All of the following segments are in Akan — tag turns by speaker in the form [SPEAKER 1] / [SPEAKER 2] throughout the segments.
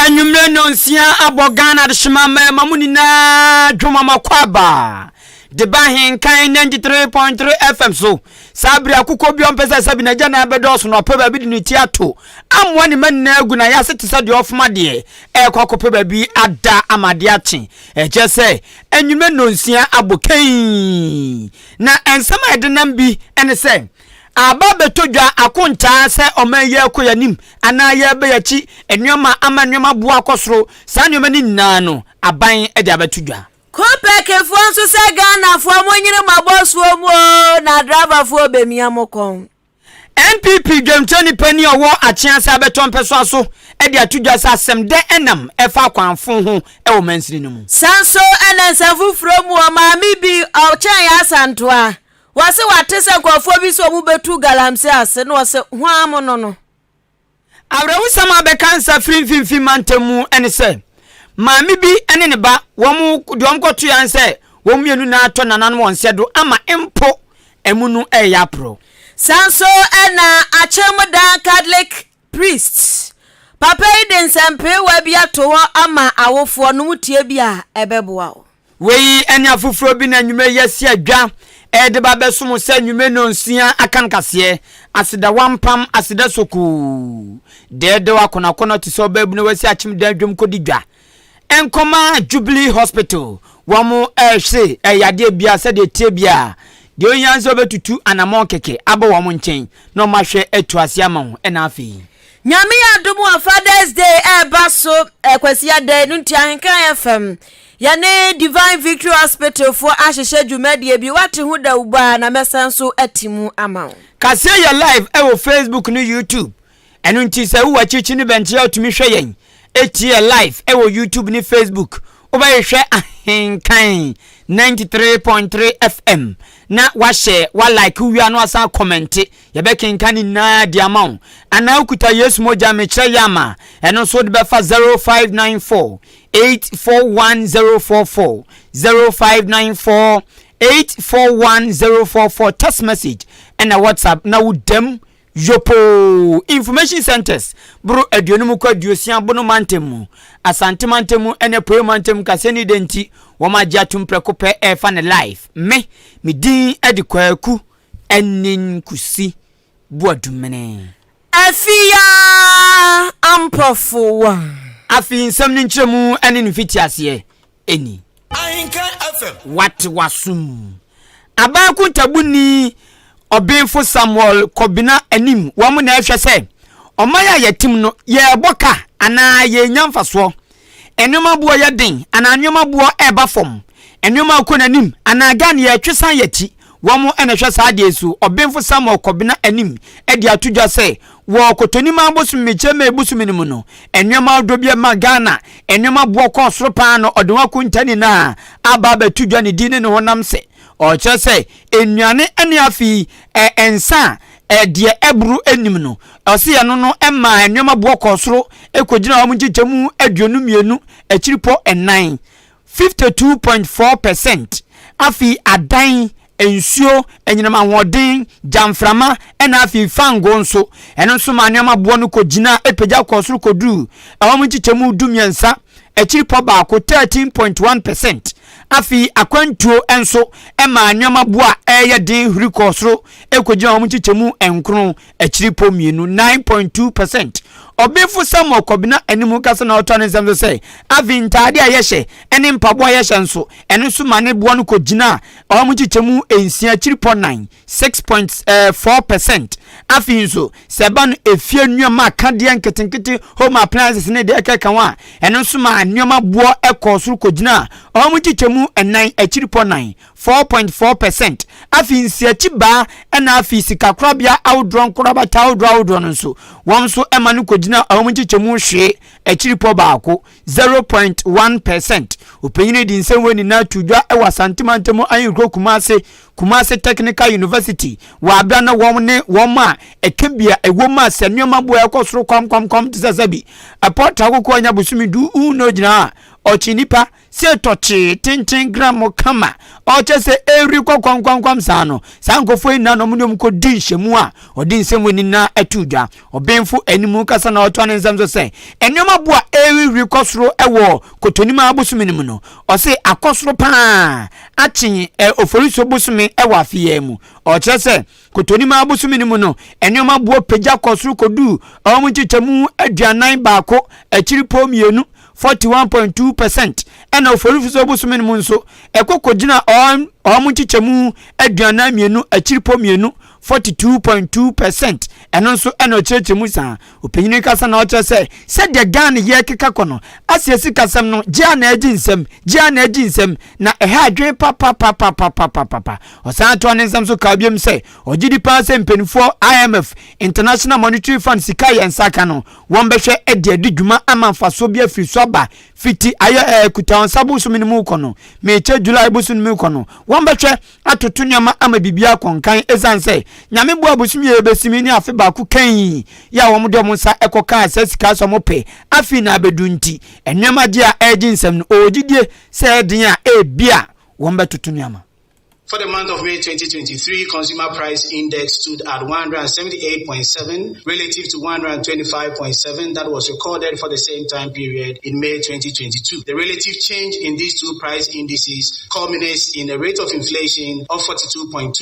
[SPEAKER 1] Enyumre nonsia abogana de shimama mamuni na dwuma makwaba. De Ahenkan 93.3 FM so. Sabri akuko bi ompesa sabi na jana abedoso no peba bi ni tiato. Amwa ni man na egu na ya seti sadi ofma de. Kwa peba bi ada amade achi. Je se enyumre nonsia abokan. Na ensama edenam bi ene se aba betodwa akonta se omaye akoyanim ana ye be yachi enwoma ama nwoma bo akosoro sa nwoma ni nna no aban e de abetodwa
[SPEAKER 2] kopeke fuanso se Ghana fo amonyire mabosuo mu na driver fo bemia mokon
[SPEAKER 1] NPP dwemtani pani owo achia se abeton peso aso e de atodwa sa asem de enam e fa kwanfo ho e wo mansiri no mu
[SPEAKER 2] sanso enensafu from o maami bi o chan ya santoa wase watese kwafo bi so mu betu galamse ase no wase hwam no
[SPEAKER 1] awrewu sama be kansa frimfimfi mantemu ene se maami bi ene ne ba wo dom koto yan se wo mienu na ato nanan wonse do ama empo emunu eya pro
[SPEAKER 2] sanso ena achemudan Catholic priest papa iden sempe wa bia to ama awofo no mutie bia ebeboa
[SPEAKER 1] wei ene afufuro bi na nwume yesi adwa de ba besom se nwume no nsia akan kase asida wampam asida soku de wakona ti so babu no wasi achim da dwom kodi dwa enkoma Jubilee Hospital wamu se yade bia se de tie bia de onyanso betutu anamon keke abo wamu nchen no mahwe etuase amawo ena afi
[SPEAKER 2] nyame adumu on Father's Day baso kwasiya de nti Ahenkan FM yane Divine Victory Hospital for ahihye dwumadie bi wate hu da uba na mesanso atimu amawo
[SPEAKER 1] kase ya live ewo Facebook no YouTube enu nti se wo wachichi ni benche otumi hwe yen etie live ewo YouTube ni Facebook obayehwe Ahenkan 93.3 FM na wa share wa like wi no asa comment ye be kenkan na di amount ana ukuta Yesu moja meche yama eno so de be fa 0594 841044 0594 841044 text message and a WhatsApp na udem yopo information centers bro aduonum kwa duosia bono mantemu asante mantemu ene poe mantemu kaseni denti woma jatum prekope e fa ne life me din edikwaku enin kusi buadumene
[SPEAKER 2] afia amprofowa
[SPEAKER 1] afi nsam ni nkyeremu ene nfiti ase eni
[SPEAKER 3] Ahenkan FM
[SPEAKER 1] what wasum abaku tabuni Obenfo Samuel Kobina anim wamu na ehwe se omaya yetim no ye boka ana ye nyamfaso enoma buo ye den ana anwoma buo eba fom enoma akonanim ana gan ye twisan yachi wamu ene hwe sa de su Obenfo Samuel Kobina anim edi atudwa se wo kotonim abosum meche ma ebusuminimu no enoma adobia magana enoma buo ko soro pa no odwa kuntani na aba batudwa ne dine ne honam se o chese ennuane ene afi ensa de ebru enim no ose ye no ema enwema bo kosoro ekogina wa munchichemu aduonu mienu akiripo enan 52.4% afi adan ensuo enyinama hoden jamframa ena afi fango nso eno nso ma enwema bo no kogina epeja kosoro kodu wa munchichemu dumiensa akiripo baako 13.1% afi akwantuo enso ema anwama bua eye den huri kosoro ekogina wa munchichemu enkron akiripo mienu 9.2%. Obenfo Samuel Kobina enimu kasa na otane semzo say avintade ayehye eni mpabo ayehye nso eno so mane bo no kogina wa munchichemu ensia akiripo 9 6.4%. afi nso seban efie nnuama akade nketenkete home appliances ne de ekeka wa eno so ma nnuama bo ekosoro kogina wa munchichemu enan akiripo 9 4.4%. afi nsia chiba ena afi sikakrabia awdron korabata awdron nso won so ema no kogina awomunchichemu hwe akiripo baako 0.1%. opanyine di nsemwe ni na tudwa ewa santimantemo ayikro kumase Technical University wa abia na woma ekebia ewoma senwoma bo ekosoro kwam tisasabi apota akoko anya busumi du no gina ochinipa se tochi tintin gram kama oche se eri kwam sano sankofo ina no munum ko din hyemu a odin semu ni na atudwa obenfu animu kasa na oto anensam so se enwoma bo a eri kosoro ewo kotonima abosumi mu no o se akosoro pa achin oforiso bosumi ewo afie mu oche se kotonima abosumi mu no enwoma bo pagya kosoro kodu omu chichemu aduanan baako achiripo mienu 41.2% ena oforiso bosumi mu nso ekokogina omu chichemu aduanan mienu achiripo mienu 42.2% eno nso eno chechemu sa opanyini kasa na oche se de Ghana ye keka kono asiesi kasam no gia na aginsem na eha adwen papa osan to anesam so ka biem se ogidi pa se mpenifo IMF International Monetary Fund sika ye nsaka no won behwe ede adwuma amanfaso bia firi so ba fiti aye kutawan sabu so minimu kono meche July busu minimu kono won behwe atoto nyama ama bibia konkan ezanse nyame bo abusumi ebesimi ni afi ba ku kan ya wo mde mo nsa ekoka asesika so mo pe afi na abedunti enwema je a aginsem no ogidie se edin a ebia wo mbetoto nyama.
[SPEAKER 3] For the month of May 2023, consumer price index stood at 178.7 relative to 125.7 that was recorded for the same time period in May 2022. The relative change in these two price indices culminates in a rate of inflation of 42.2%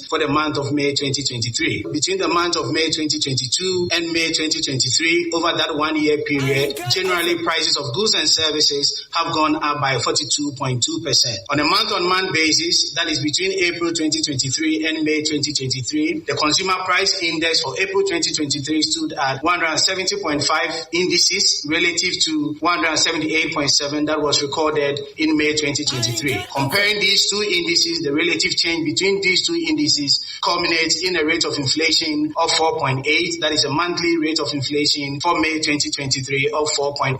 [SPEAKER 3] for the month of May 2023. Between the month of May 2022 and May 2023, over that 1 year period, generally prices of goods and services have gone up by 42.2%. On a month-on-month basis, that is between April 2023 and May 2023, the consumer price index for April 2023 stood at 170.5 indices relative to 178.7 that was recorded in May 2023. Comparing these two indices, the relative change between these two indices culminates in a rate of inflation of 4.8, that is a monthly rate of inflation for May 2023 of 4.8%.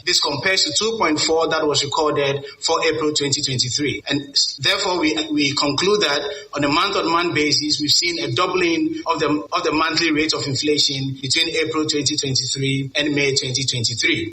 [SPEAKER 3] This compares to 2.4 that was recorded for April 2023. And therefore, we conclude that on a month-on-month basis, we've seen a doubling of the monthly rate of inflation between April 2023 and May 2023.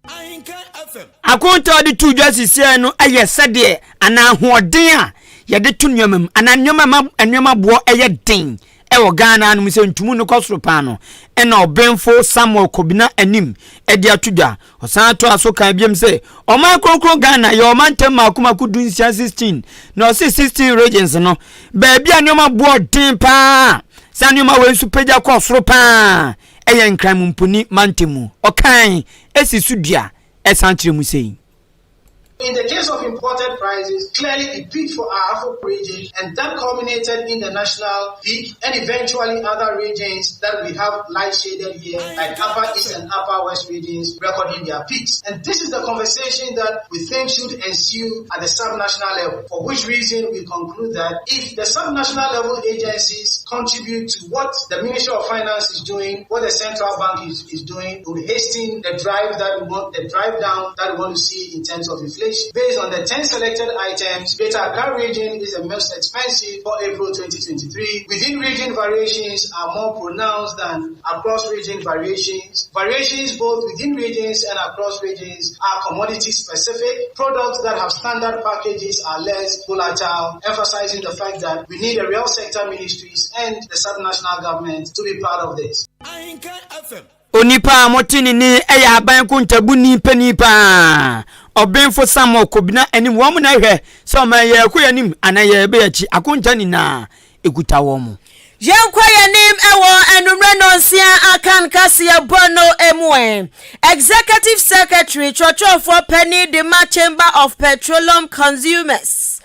[SPEAKER 1] Akonta di tu jasisi no aye sede ana hoden a ye de tu nwamam ana nwama bo eye den ewo Ghana no se ntumu no kosoro pa no ena obenfo Samuel Kobina anim edi atuda osan to aso kan biem se o man krokro Ghana ye o man tem akumaku dun 16 no 16 regions no ba bia nwama bo den pa sa nwama we su pagya kosoro pa eye nkran mpuni mantemu okan esi sudua esan kire mu sei.
[SPEAKER 3] In the case of imported prices, clearly it peaked for our Afro region and that culminated in the national peak and eventually other regions that we have light shaded here like Upper East and Upper West regions recording their peaks. And this is the conversation that we think should ensue at the subnational level, for which reason we conclude that if the subnational level agencies contribute to what the Ministry of Finance is doing, what the central bank is doing, to hasten the drive down that we want to see in terms of inflation. Based on the 10 selected items, Greater Accra region is the most expensive for April 2023. Within region variations are more pronounced than across region variations. Variations both within regions and across regions are commodity specific. Products that have standard packages are less volatile, emphasizing the fact that we need the real sector ministries and the subnational government to be part of this.
[SPEAKER 1] Onipa motini ni eya aban kuntabu nipa obenfo Samuel Kobina anim wo mu na hwe so ma ye kuyanim anaye be achi akunta ni na ekuta wo mu
[SPEAKER 2] Yanim ewo enumre nonsia Ahenkan Kasiebo 6Pm. Executive Secretary Church for Penny Dema Chamber of Petroleum Consumers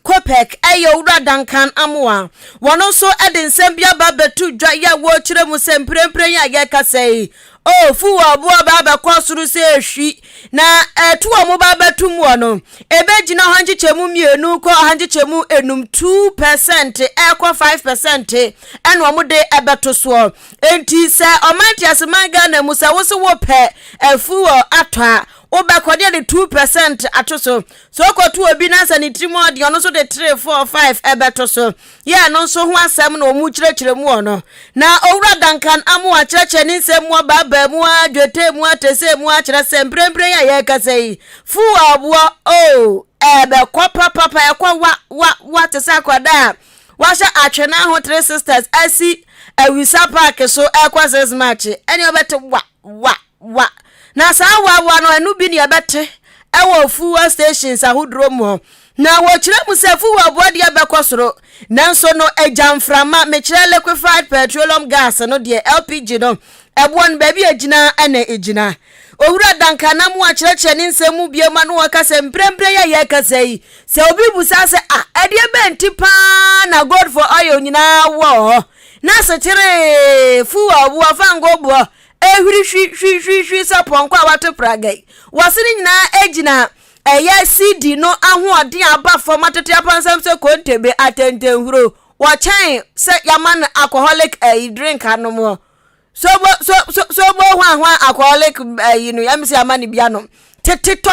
[SPEAKER 2] Kwepek eyo Ahenkan amwa wono so edin sembia babetu dwa ya wo kire mu semprempren ya ye kasei o fuwa bua baba kwasuru se ehwi na etuwa mu baba tumu no ebegina hanjichemu mienu ko hanjichemu enum 2% ekwa 5% enwo mu de ebeto so enti se omanti asemaga na musa wo so wo pe efuwa atwa obekode de 2% atoso so okotu obi na sanitrimo de ono so de 3 4 5 ebeto so ye no so ho asem na omu kirekire mu ono na owura Ahenkan amu akireke ni nsem mu baba silver mu adwete mu atese mu akira sembrembre ya ye kasei fu abo oh ebe kwa papa ya kwa wa tesa kwada washa atwena ho 3 sisters asi awisa park so ekwa 6 match eni obete wa na sa wa no enu bi ne obete ewo fuwa stations ahudro mu na wo kire mu se fuwa body abekosoro nanso no ejamframa me kire liquefied petroleum gas no de LPG no ebon ba bi agina ene egina owura danka na mu akire ni nsemu bie ma no wakase mprempre ya ye kasei se obi busa se edie benti pa na god for oil nyina wo na se kire fuwa bu afango bo ehwiri hwi sapon kwa watu pragai wasini nyina egina eye CD no ahoɔden aba fɔm atete apansam se kontebe atenten huro wo chan se yaman alcoholic drink anom so bo hwa alcoholic no yamsi amani bia no teteto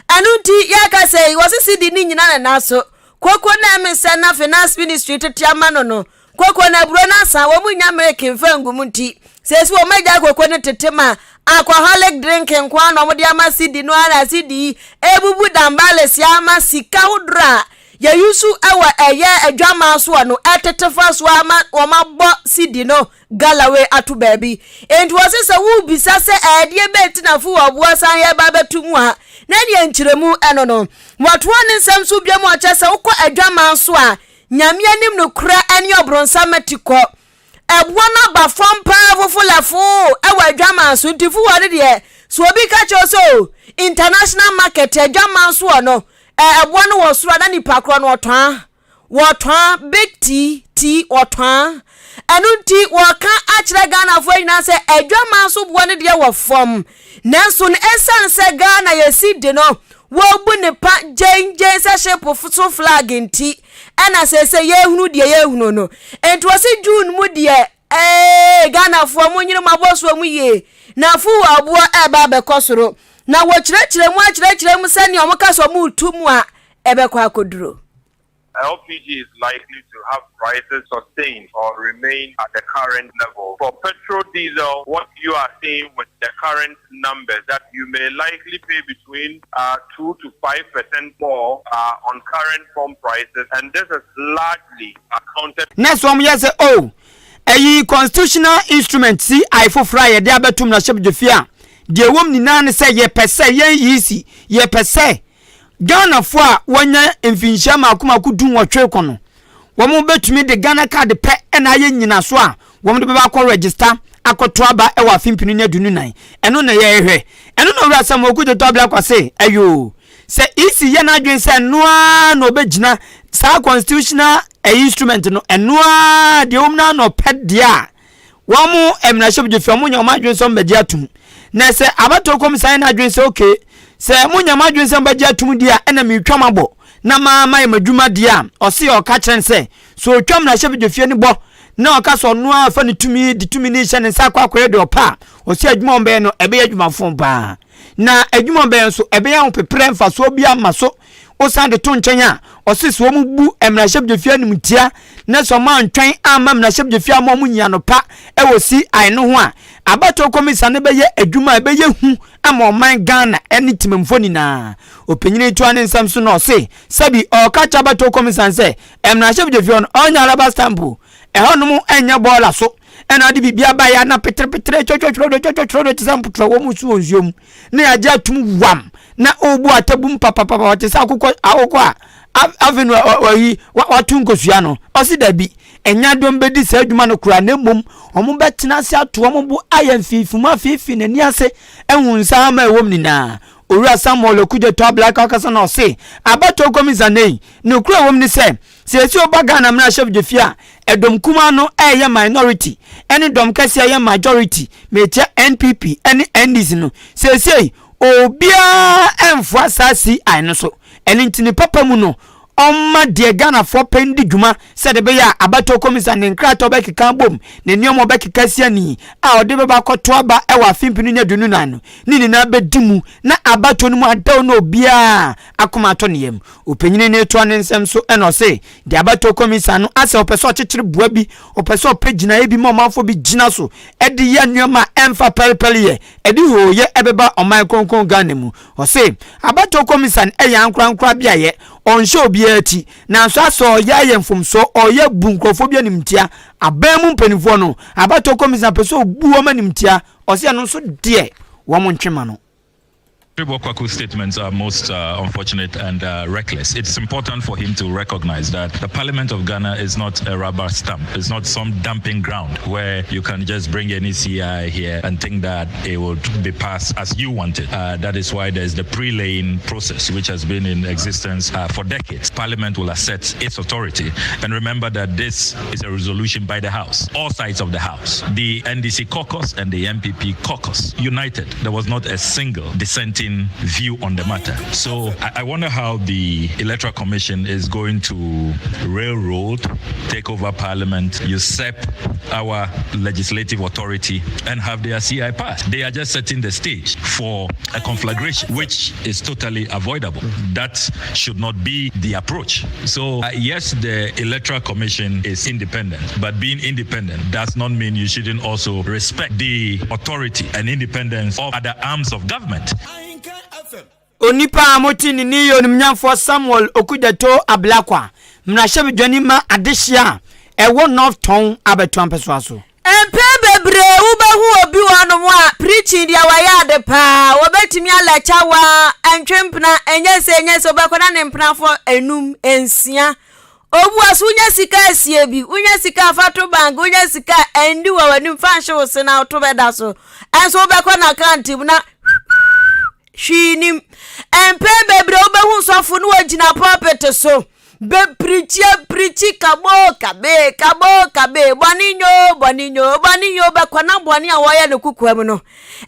[SPEAKER 2] anunti yaka say wo CD ni nyina na so koko na me se na finance ministry tete amano no koko na buro na sa wo munya American fangum nti sesi wo maja koko ne tete ma alcoholic drinking kwa no modi ama CD no ara CD ebubu dambale si ama sika udra ya yusu ewa eye adwama so no etetefa so ama wo mabɔ CD no galawe atu baby and was se wo bisa se edie beti na fu obo san ye ba betumu ha na ne nkyiremu eno no wato ne nsam so bia mu acha se wokɔ adwama so a nyame anim no kura ane obronsa matiko ebwana ba fompa fufulafo ewa adwama so ntifu wode de so obi ka cho so international market adwama so no ebwana wo soro na nipa kro no otwan big t otwan anunti waka akire Ghana fo nyina se adwama so bo ne de wo fom nanso no esan se Ghana yesi no wo bu ne pa jenje se shepo so flag nti ana se yehunu de yehunu no enti wose June mu de Ghana fo mo nyine maboso mu ye na fu abo eba bekosoro na wo kire mu sani o maka so mu tumu a ebe kwa koduro.
[SPEAKER 4] LPG is likely to have prices sustained or remain at the current level. For petrol diesel, what you are seeing with the current numbers, that you may likely pay between 2 to 5% more on current pump prices, and this is largely accounted.
[SPEAKER 1] Next one, yes, a constitutional instrument, see, I for Friday, the abatum na ship jefia. The woman nane say, ye per se, ye easy, ye per se. Ghana fwa wanya mfinsha makuma kudun wa twe kono womo betumi de Ghana card pe na ye nyina so a womo de beba ko register akoto aba e wa fimpinu ne dunu nan eno na ye hwe eno no wura sam okude to abla kwase ayo se isi ye na adwen se noa no begina sa constitutional instrument no enoa de omna no pet dia womo emna shop je fi omo nya ma adwen so mbedi atum na se abato komisan na adwen se okay se munya madwen se mbaji atum dia ena mi twamabo na ma madwuma dia o se o ka kyen se so twam na hye bidefie ni bo na o ka so no afa ni tumi di tumi ni hye ne sa kwa de opa o se adwuma ombe no ebe adwuma fon ba na adwuma ombe so ebe ya opepre mfa so bia maso o san de to nkyen a o se so mu bu emra hye bidefie ni mutia na so ma ntwen ama na hye bidefie ama mu nya no pa e wo si ai no ho a abato komisa ne beye adwuma e beye hu ama oman Ghana eni timemfoni na openyini to ane nsam so no se sabi o ka cha bato komisa se emna hye bidefie on onya raba stamp e hono enya bola so ena de bibia ba ya na petre chochochro tisamputra wo musu onziom na ya ja tum wam na obu atabum papa watesa akokọ a avenu watu nkosua no osi dabi enya dom bedi sa adwuma no kura na mom omo betena se ato omo bu ayamfifuma fifi na ni ase ehunsa ama ewom ni na owura Samuel okuje to black akasa na ose abato komisa nei no kura wom ni se esi obaga na mra chef jefia edom kuma no eye minority eni dom kasi eye majority metia NPP eni NDC no esi obia emfo asasi ai no so eni ntini papa mu no Oma de Ghana for pendi juma said the beya abato commission and crato back cambom ne nyomo back kasiani a de baba kotoaba ewa fimpini nya dununano nini na bedimu na abato no adaw no bia akoma atoniem openyine ne to anensem so eno say de abato commission no ase opeso chechire bua bi opeso pagina e bi momafo bi gina so e de ya nyoma emfa pelpele ye e de ho ye ebeba oman konkon Ghana mu o say abato commission e ya nkra bia ye on show biati na so aso ya yemfom so oya bunkrofobia nimtia abemu mpanifo no abato commission peso bu o manimtia o se no so de wo mo ntwema no.
[SPEAKER 5] Kwaku's statements are most unfortunate and reckless. It's important for him to recognize that the Parliament of Ghana is not a rubber stamp. It's not some dumping ground where you can just bring any CI here and think that it will be passed as you want it. That is why there's the pre-laying process, which has been in existence for decades. Parliament will assert its authority. And remember that this is a resolution by the House, all sides of the House. The NDC caucus and the MPP caucus united. There was not a single dissenting view on the matter. So I wonder how the Electoral Commission is going to railroad, take over Parliament, usurp our legislative authority and have their CI pass. They are just setting the stage for a conflagration, which is totally avoidable. That should not be the approach. So yes, the Electoral Commission is independent, but being independent does not mean you shouldn't also respect the authority and independence of other arms of government.
[SPEAKER 1] Onipa amoti ni niyo ni mnyamfo Samuel Okudato Ablakwa mnahye dwani ma adehia ewo North Town abeto ampeso aso
[SPEAKER 2] empe bebre ubehu obi wanu mu a preaching dia wayade pa wobetimi alacha wa antwempna enyese obekona ne mpnafo enum ensia obu asu nya sika asie bi unya sika afato bank unya sika endi wa wani mfanhye wo se na to beda so enso obekona account na Shinim empe bebre obehu sofo no wagina pulpit so be preach kabo kabe boninyo be kwana boni a woye ne kukuam no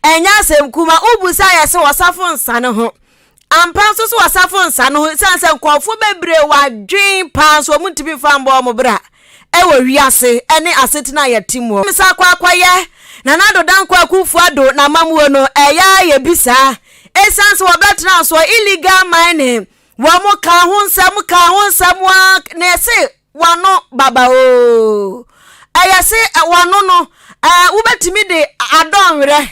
[SPEAKER 2] enya asem kuma ubusa ya se wasafo nsa ne ho ampa so wasafo nsa ne ho sanse nkofo bebre wadwen pa so mutibi fambo mo bra ewo wiase ene asetina ya timo misa kwaye na nado dan kwa kufu ado na mamuo no eya ye bisa essence wabetra so illegal mining wamo ka ho nsam wa na se wano baba o aya se wano no ubetimi de adonwere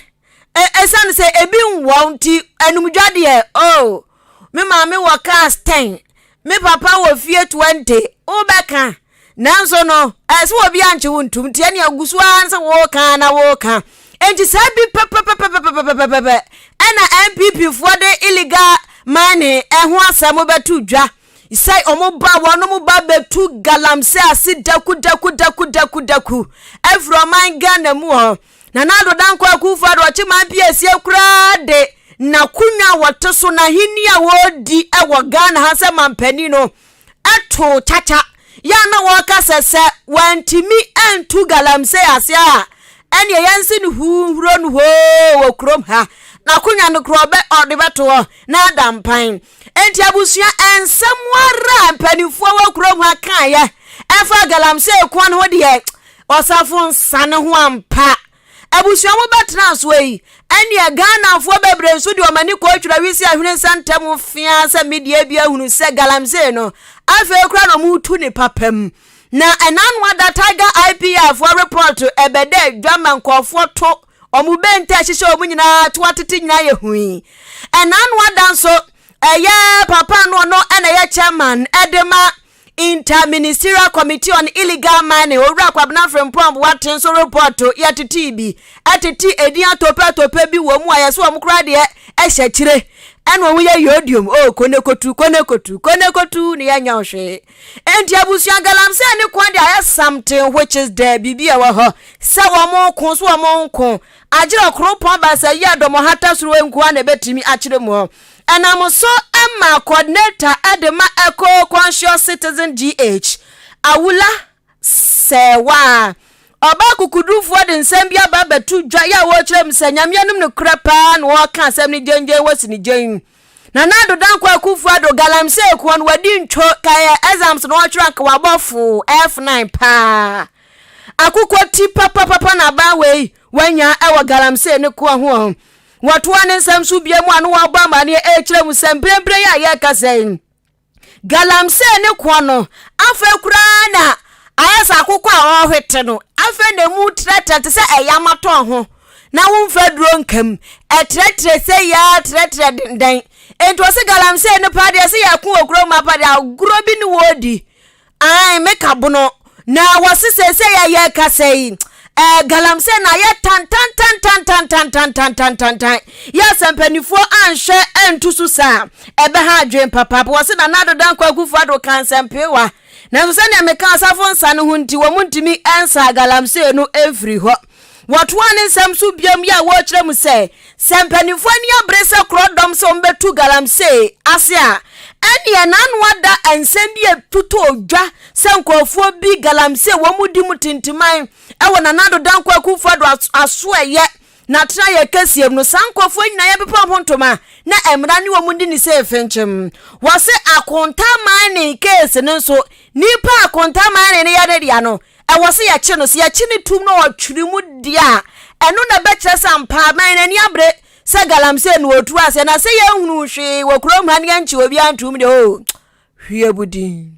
[SPEAKER 2] essence se ebi nwo nti anumdwade e o me maame wo cars 10 me papa wo fie 20 ubeka nanso no ese obi anche wontum tie ne agusu anse wo kan enti sabi pepepepepepepepe ena MPP for the illegal money eho asamo betu dwa isai omoba wono mo ba betu galamse ase daku every man Ghana mu ho na nado danko akufa do chima piesie kura de na kunya wotoso na hini a wodi ewo Ghana ha se mampani no eto chacha ya na woka sese wantimi entu galamse ase a ene yansi ni huro no ho wo krom ha na kunya no krobe odibeto na adampan enti abusua ensamwara mpanifo wo krom ha kan ye efa galamse ekwan ho de osafo nsane ho ampa abusua mo betna so yi ene Ghana fo bebre so de omani ko atwura wisi ahwene santem fia se media bia hunu se galamse no afa ekura no mutu ne papam na enanwa da Tiger IPR for report ebede dwama nkofo to omubente ahihye omunyina to atete nyina ye hui enanwa da so eye papa no ena ye chairman edema Interministerial Committee on Illegal Mining owura kwabna frempom waten so report yatete bi atete edian tope bi wo mu ayeso omkra de ehye kire eno wo ye yodium o konekotu ne yanya ohwe enti abusua galamse ne kwande aye something which is there bibia wa ho se wo mo kon so wo mo kon agire kropon ba se ye domo hata suru enku na betimi akire mu enamoso emma coordinator adema eco conscious citizen GH awula sewa oba kukudufu de nsem bia ba betu dwa ya wo kire msanyam yanum ne krapa na wo ka asem ne gengen wasi ne gen na nado dan kwa kufu ado galamsey kwon wadi ntwo kaya exams no atrank wabofo F9 pa akukoti papa na ba we wanya ewo galamsey ne ko ho watoa ne nsam so bia mu anu waba ma ne ekire mu sembrembre ya ye kasen galamsey ne ko no afa kura na ayasa akukọ a ohwete no afa na mu trete se eyamato ho na wonfa duro nkam etrete se ya trete den ento se galamsey ne pa de se ya ku okuro ma pa de aguro bi ni wodi ai meka bono na wasise se ya ye kasei galamsey na ye tan ya sempanifo anhwe entusu sa ebe ha adwen papa wose na nado dan kwa kufu ado kan sempewa na so se na meka asafo nsa no hunti wo muntimi ensa galamsey no every ho watoane nsam so biam ya wo kire mu se sempanifo ni abrese krodom so mbetu galamsey ase a eni enanu ada ensem bi etutu odwa se nkofo bi galamsey wo mudi mutintiman ewo na nado dan kwa kufu ado aso eye na tra ye kasiem no sankofo nyina ye bepa hontoma na emra ni wo mudi ni se efenchem wose akonta man ni case no so nipa akonta man ni ya de dia no wose ya chi no se ya chi ni tum no watwiri mu dia eno na be kire sampa man ni abre se galamsey no otu ase na se ye hunu hwe wakrom han ya nchi obi antum de o hwie budin.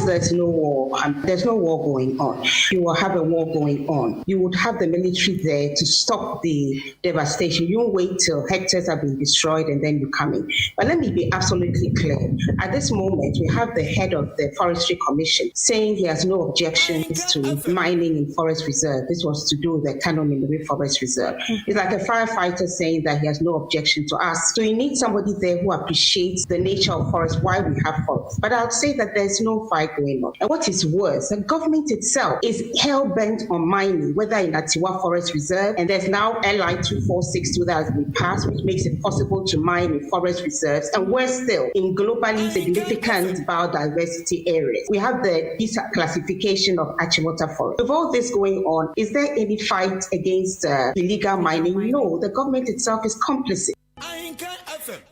[SPEAKER 6] There's no war. There's no war going on. You will have a war going on. You would have the military there to stop the devastation. You won't wait till hectares have been destroyed and then you come in. But let me be absolutely clear. At this moment, we have the head of the Forestry Commission saying he has no objections to mining in forest reserve. This was to do with the Canon Mineral Forest Reserve. It's like a firefighter saying that he has no objection to us. So you need somebody there who appreciates the nature of forest, why we have forests. But I would say that there's no fight going on. And what is worse, the government itself is hell-bent on mining, whether in Atiwa Forest Reserve, and there's now LI 2462 that has been passed, which makes it possible to mine in forest reserves, and we're still in globally significant biodiversity areas. We have the classification of Achimota Forest. With all this going on, is there any fight against illegal mining? No, the government itself is complicit.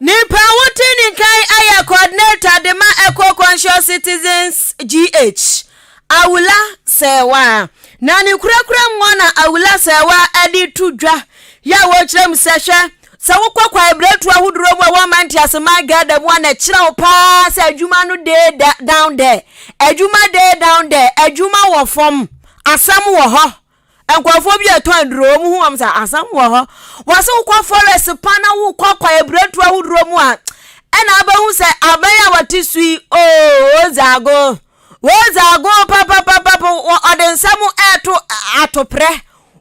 [SPEAKER 2] Nipa wutini kai aya coordinator de ma eco conscious citizens GH awula sewa na ni kurakura mwana awula sewa edi tudwa ya wo kirem sehwe se wokwa ebretu ahuduro mu wa manti asema gada mu na kira pa se adwuma no dey down there adwuma dey down there adwuma wo fom asam wo ho enkwafo bi eton duro mu hu am sa asam wo ho wase wokwa forest pana wokwa ebretu ahuduro mu a ena abahu se abaya watisui ozago papa odensamu eto atopre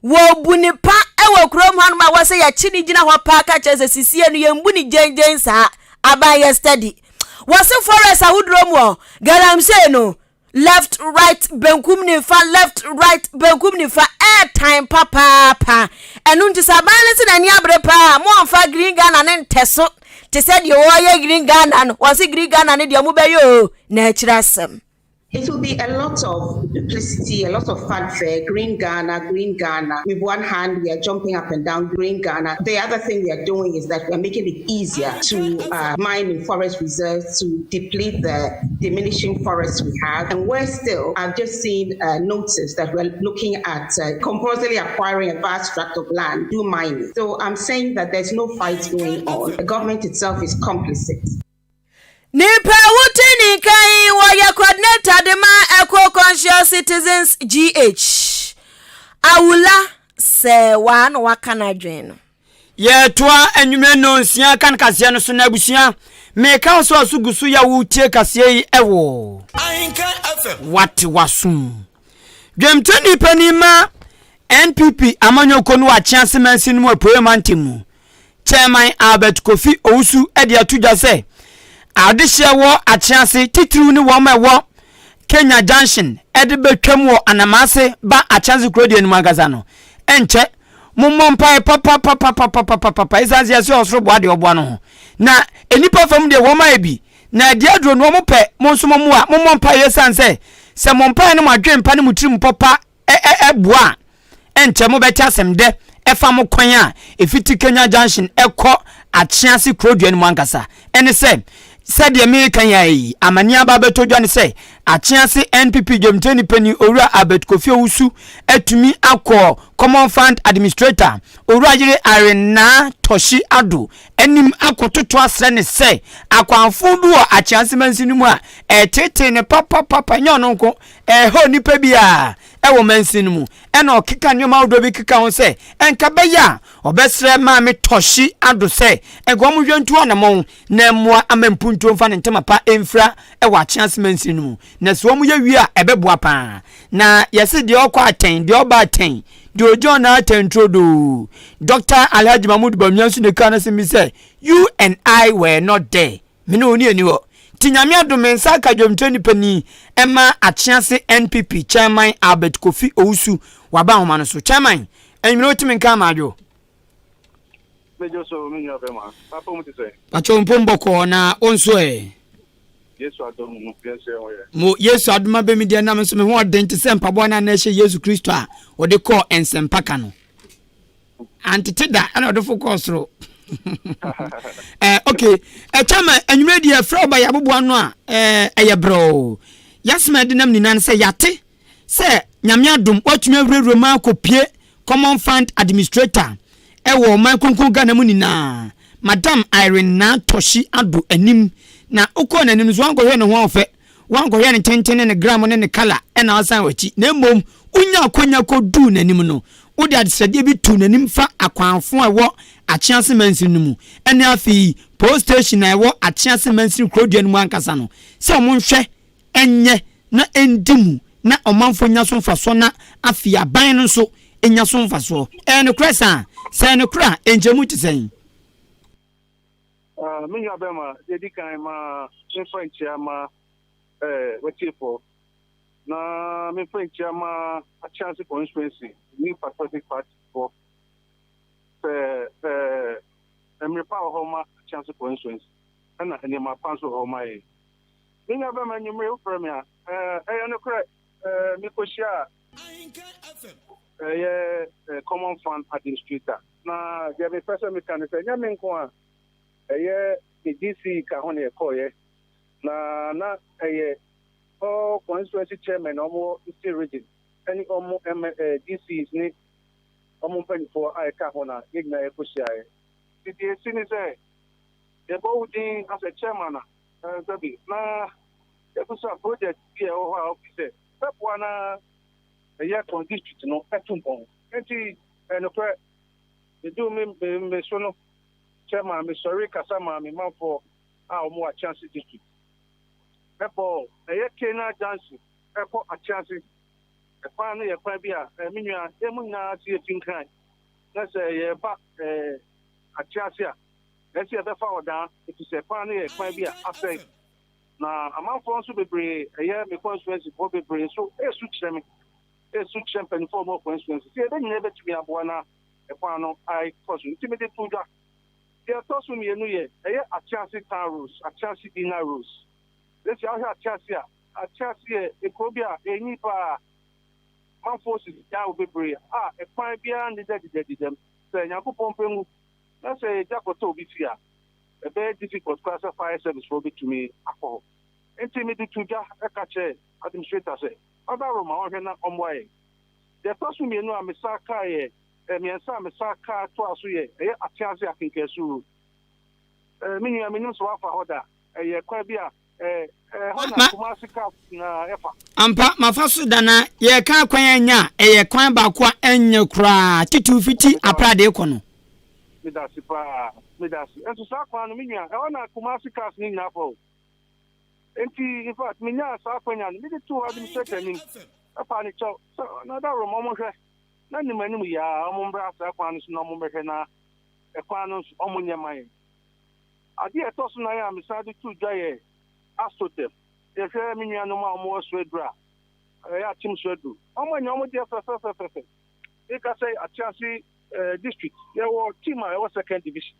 [SPEAKER 2] wo bunipa ewo krom hanu ma wase ya chini gina ho pa ka chese sisie no yembuni gengen sa abaya study wase forest ahuduro mu galamsey no left right benkum ni fa left right benkum ni fa airtime papa enu ntisabane se na ni abre pa mo amfa green Ghana ne nteso te said you oye green Ghana no wase green Ghana ne de mo be yo na achirasem.
[SPEAKER 6] It will be a lot of duplicity, a lot of fanfare. Green Ghana. With one hand, we are jumping up and down Green Ghana. The other thing we are doing is that we are making it easier to mine in forest reserves, to deplete the diminishing forests we have. And we're still, I've just seen notice that we're looking at compulsorily acquiring a vast tract of land, do mining. So I'm saying that there's no fight going on. The government itself is complicit.
[SPEAKER 2] Nipa wutini kai waya coordinator de ma eco conscious citizens GH awula se wan wakana dwen
[SPEAKER 1] ye toa enwume no nsia kan kase no so na abusia me ka so asugusu ya wutie kase yi ewo Ahenkan FM what wasum dwemtoni panima NPP amanyoko no achiase mansi no mu apoyemantemu chairman Albert Kofi Owusu ede atudwa se adehye wo achiase titru ni wo ma wo Kenya Junction ede betwam wo anamase ba achiase krodi enu magaza no enche mummompai papa izanzi so osro boade obo no na enipa fam de wo ma ebi na de adro no mo pe monsomo mu a mummompai yesanse se mompai ne madwempa ne mutirim papa boa enche mo beti asemde efa mo kwan a efiti Kenya Junction ekọ achiase krodi enu magaza ene se said the American yai, Amania Babeto Johnny say, a chance NPP Jomteni Penny Ora Abet Kofi Usu, etumi akọ Common Fund Administrator, Orajire Arena Toshi Adu, enim akototo asrene say, akwanfudu a chance mensinumu a tete ne papa nyononko, ho nipa bia, ewo mensinumu, eno kika nyoma odobi kika on say, enkabeya, obesre mame Toshi Adu say, egwamu yontu anamon, ne mwa amempuntu mfa ntema pa emfra ewa chance mensinumu, na so mu ye wi a ebeboa pa, na yesi de okwa aten, de oba aten, de ojo na aten trodo. Dr. Alhaji Mahmoud Bamyansu ne kana se mi say, you and I were not there. Me no ni aniwo. Tinyame adome nsa ka Jomteni Penny ema achiase NPP chairman Albert Kofi Owusu waba homa no so chairman enwere otimi nka amajo
[SPEAKER 7] mejo so me nyabe ma papa mu ti say
[SPEAKER 1] pacho mpomboko na onso
[SPEAKER 7] Yesu adom no piense oye
[SPEAKER 1] mo Yesu adoma be mi de na me so me ho odente se mpabo na na ehye Yesu Kristo a ode call ensempaka no antitida ana ode focusro okay chama enwere dia fra ba yabobo ano a eyebro yasma de nam ni nan se yate se nyame adom watumi awurewure ma kopie Common Fund Administrator ewo man konkon Ghana mu nina Madam Irene Toshi Adu anim na uko na anim so ankohwe ne ho ofe wankohwe ne tenten ne gram ne kala na asan wachi na mom unya akonya kodu na anim no udi adisade bi tu na anim fa akwanfo ewo achiase mansin mu ene afi post station ewo achiase mansin krodua mu ankasa no se omonhwe enye na endimu na omanfo nya so mfaso na afi aban no so enya so mfaso ene kresa se ne kra enjemu ti sen
[SPEAKER 7] me nyabe ma dedi kan ma French ma wetifo na me French ma a chance constituency ni patriotic party for emrepa homa chance constituency na ene ma panso homa e me nyabe ma nyumre o premier no kra me koshia Common Fund Administrator na je me pesa me kan se nya me nko a the DC ka hone ekoye na constituency chairman omo state region any omo DCs ni omo pen for I ka hona igna ekoshia the sini say the body as a chairman sabi na ekosa project here o ha office pepo na con district no etumpon enti no pre do me so no chairman me sorry kasama me man for omo a chance district pepo kena dance pepo a chance pa no ye kwa bia menua emu na tie tinkan na say ye ba a chance a let's see the fa odan it is pa no ye kwa bia after na amanfo nso bebre me constituency for bebre so esu kyereme esu champion for more constituency see dey never to be aboa na pa no I cause intimidate to that they are also me no ye a chance town rules a chance dinner rules let's see how a chance e ko bia eni pa man forces ya obebre e pan bia ndi dem say yakopon pengu na say jakoto obi fia e be difficult class fire service for to me akọ intimidate to ja e ka che administrator say other ma o na omwaye they also me no amesaka ye miensa mesaka to aso ye a chance Ahenkan Kasiebo minua minum so afa hoda kwa bia hona kumasika na efa
[SPEAKER 1] ampa mafaso dana ye ka kwan anya kwan ba kwa enye kra titu fiti aprade kono
[SPEAKER 7] medasi enso sa kwa no minua hona kumasika ni nyafo enti in fact minya sa kwanya ni de to administrator ni apa ni cho na da ro mo hwe na ni mani ya omo mbra sa kwa no so omo mehwe na kwa no omo nyamaye ade etoso na ya misade tu dwaye asotem ye hwe minua no ma omo swedra ya tim swedru omo nya omo de fe e ka say a chance district ye wo team a wo second division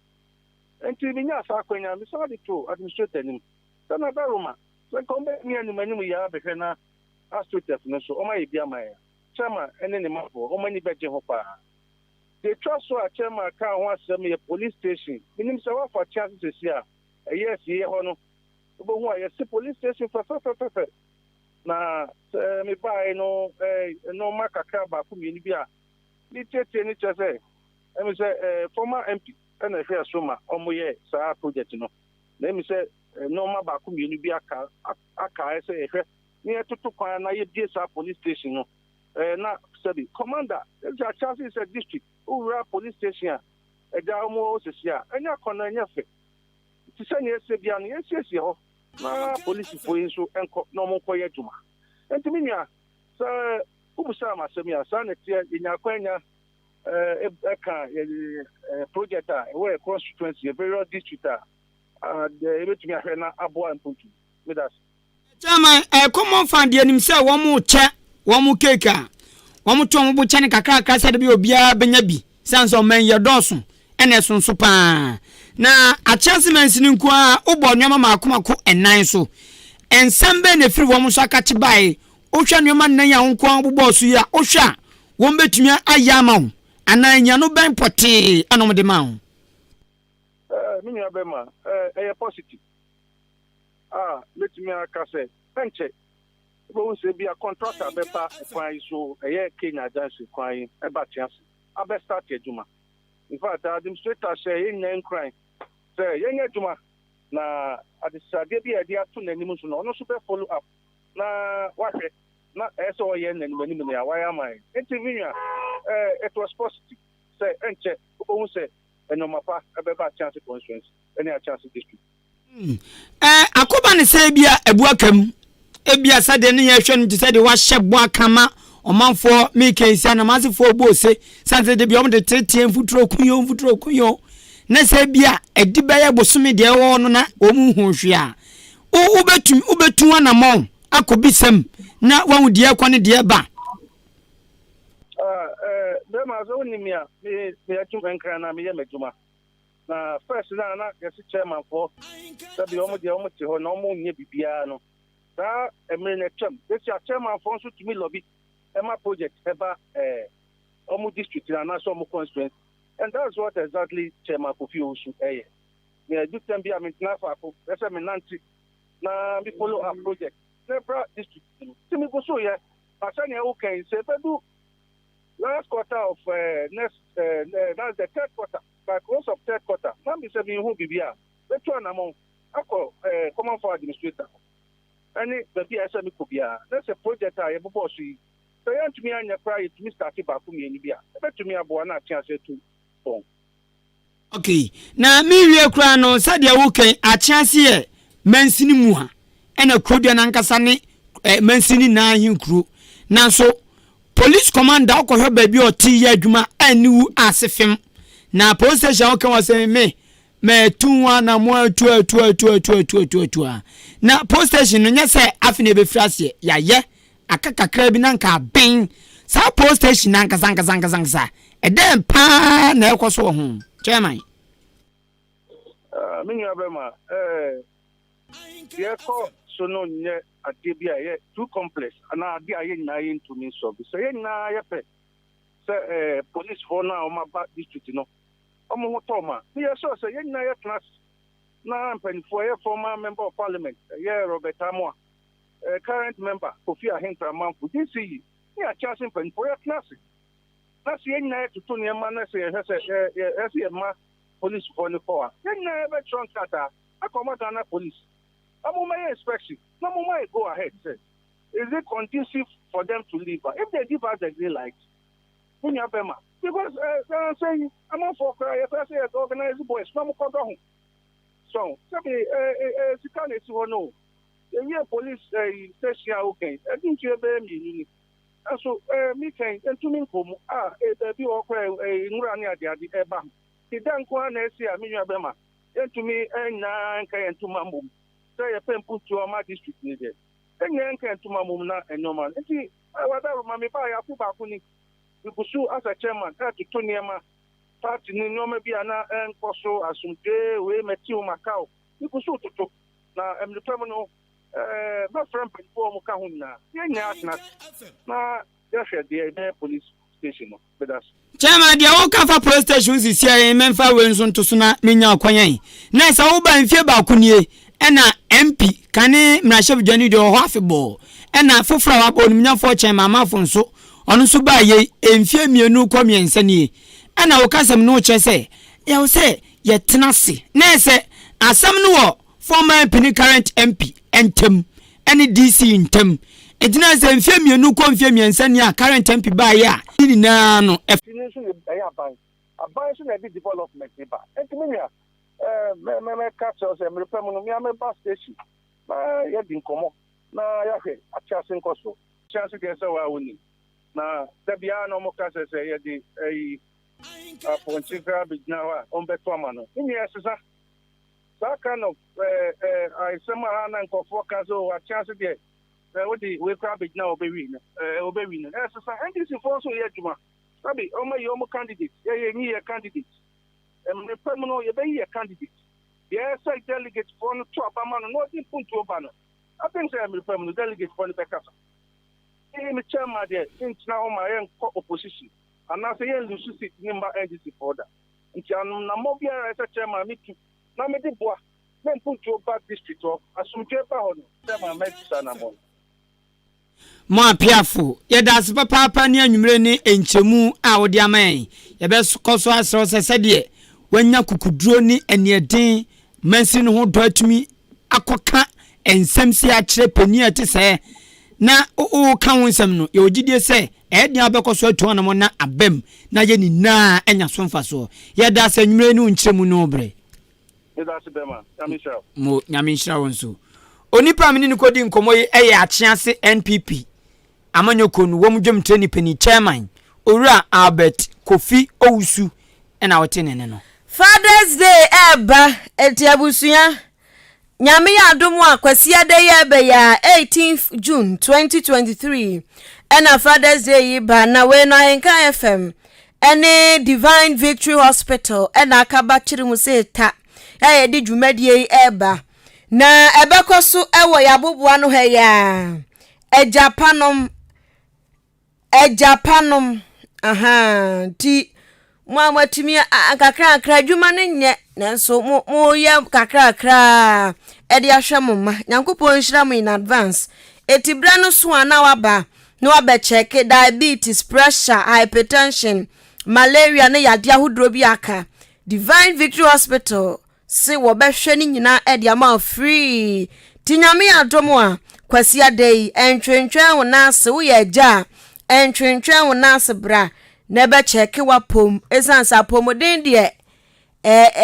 [SPEAKER 7] enti minya sa kwanya misade to administrator ni sana da roma so kombe ni mani ya behwe na asotem no so omo ye bia mai chama ene ne mafo o mani beje ho pa the trust so a chama ka ho asem ye police station minim se wa for chance se sia yes ye ho no But who I see police station for na me buy no makaka ba ku mi ni bia ni tete ni chese e me say former MP and a fair soma omoye sa project no na me say no ma ba ku mi ni bia aka say ehwe ni etutu kwan na ye die sa police station no na sabi commander the chance is a district ura police station e da mo osesia enya kona enya fe ti se ni ese bia no ese ho na police for so enko no mo koye juma entimi nya so ubusa masemia sa na tie nya kwanya eka project we constituency very district the betumi ahwe na abo amputu me das
[SPEAKER 1] chama common fund anim se wo mu che wo mu keka wo mu to mo bu che ne kakra se de bi obia benya bi sanso men ye doso ene sonso pa na a chance man sinin ko a ubo nyoma makomako enan so ensambe na firi wo mu so akache bai ohwa nyoma nan ya honko abobɔ so ya ohwa wo betumi ayama wo anan nya no ben pote anom de ma wo
[SPEAKER 7] mini abema positive letimi aka say penche bo se bi a contractor bepa kwan so Kenya dance kwan e ba chance abe start ejuma in fact the administrator say yen crime say yen ejuma na adisade bi e dia to nanim so no so be follow up na wahwe na eso yen nanim na why am I interview it was positive say enche bo say eno mapa ebe ba chance constituency any a chance district
[SPEAKER 1] akoba ne say bia ebuakam ebia sade ne ye hwe no ti sade wa hyebo akama omanfo mekensia na masefo bose sanse de bia om de tetie mfuturo kunyo na say bia edibaye bosome de wo no na omu hu hwe a ubetu anamon akobisem na wahu de akwane de ba
[SPEAKER 7] bema zo ni mia me atum enkra na me ye meduma na first na yes chairman for sabi omo de omo ti ho na omo nye bibia no da emre na chem this chairman for so to me lobby ema project eba omo district na so omo constituency and that's what exactly chairman Kofi Osu me do them be am na fa ko ese me nanti na me follow up project several district to me go so yeah asanya okay say do last quarter of next that's the third quarter by close of third quarter now me say me who bibia let's one among ako common for administrator any the BSM ko bia that's a project I ebo boss yi so yan tumi anya cry to me start ba ku me ni bia betumi abo na chance to bon
[SPEAKER 1] okay na mi wie kura no sadia wo kan a chance ye mansini mu ha ena krodua na nkasa ne mansini na hinkru na so police commander okohwe ba bi oti ya adwuma aniwu asefem na police station okan wase me tunwa na mo atu na police station no nya se afine be frase ya ye akakakra bi na nka ben sa police station na nka edem pa na ekoso ho chairman
[SPEAKER 7] minyu abema yeko so no nye adebia ye too complex ana ade aye na ye to me so so ye na ye pe say police for na o ma ba district no omo ho to ma ye so say ye na ye class na mpen for ye former member of parliament ye Robert Amoa current member Kofi Ahenkan Kasiebo this year ye a chance mpen for ye class na so ye na ye to ne ma na say ye ma police for the power ye na ye be trunk kata akomata na police my inspection. No more go ahead. Say, is it conducive for them to leave? If they give us the green light, because I'm saying I'm not for cry. If I say organize boys, no more go home. So, no. The police station okay. I think you have me. And so, me can and to me come be okay. Nurania the eba. He don't go and say I mean Abema. And to me and can to my mom. Say a pen put to my district needed. And then can to my mum and no man. And see, whatever mammy buy a pupakuni. We pursue as a chairman, to Tonyama, party no maybe an and Coso, as some day we met you Macau. We pursue to talk. Now I'm the terminal, my friend before Mukahuna. Yeah, not. Now, there's the police station with us.
[SPEAKER 1] Chairman, the Okafa police stations is here in Memphis, Wilson to Suna, Minya Quayan. Nice, I will buy in Fiba Kunie. Ena MP MP kane mrahye bidwani de ho afebo ena foforo wa bo nimnyafo chen mama fo nso ono so ba ye emfie mienu kwa miensa nie ena wo kasam no che se ye wo se ye tenase na se asam no wo former MP current MP entem ene DC entem ejina se emfie mienu kwa emfie miensa nie current MP ba ye a ni na no
[SPEAKER 7] aban so na be development ba entimia me catch us me repem no me bus station na ye din komo na ya hwe acha sen koso chance ke se wa woni na da bia no mo ka se ye di ponchika bigna wa on beto amano ni esesa that kind of I somehow na nkofo ka so wa chance de we crab bigna obewi na esesa ndisi for so ye juma sabi o ma yo mo candidate ye ni ye candidate repem no ye be ye candidate yes I delegate for no to abama no din punto obano I think say repem no delegate for the bekasa me chairman there since now my opposition and I say you lose seat number NDC for that nti anu na mo bia as chairman me tu na me de boa me punto oba district of asumje ba ho no chairman me tsa na mo
[SPEAKER 1] mo apiafo ye das papa ne anwumre ne enchemu a wo de aman ye be koso asro sesede wanya kukuduro ni enieden mansi no ho do atumi akoka ensamsi a kire pani ate se na o ka wonsam no ye ogidie se edi abekoso atu na mo na abem na ye ni na enya so mfaso ye das anwumre ne nchemu no bre
[SPEAKER 7] ye das be ma nyamisha
[SPEAKER 1] mo nyamisha wonso onipa mini ni kodi nkomo ye eye achiase NPP amanyokonu wom dwemtre ni pani chairman owura Albert Kofi Owusu ena wotene ne no
[SPEAKER 2] Father's Day eba etiabusuya nyame ya adomu akwasiya day eba ya 18th June 2023 ena Father's Day ba na we no Ahenkan FM ene Divine Victory Hospital ena akaba chiri mu se ta ya di dwumadie eba na ebekoso ewo ya boboa no he ya ejapanom ti mwa timi kakra dwuma ne nye nanso mo ya kakra edi ahwemo ma nyankopon nhira mo in advance etibra no so ana waba no waba check diabetes, pressure, hypertension, malaria ne yade ahodro bi aka Divine Victory Hospital se wo behwe ni nyina edi ama free tinyame adomo a kwasi adai entwentwen wona se wo ye ja entwentwen wona se bra na be check wapom esansa pomodin de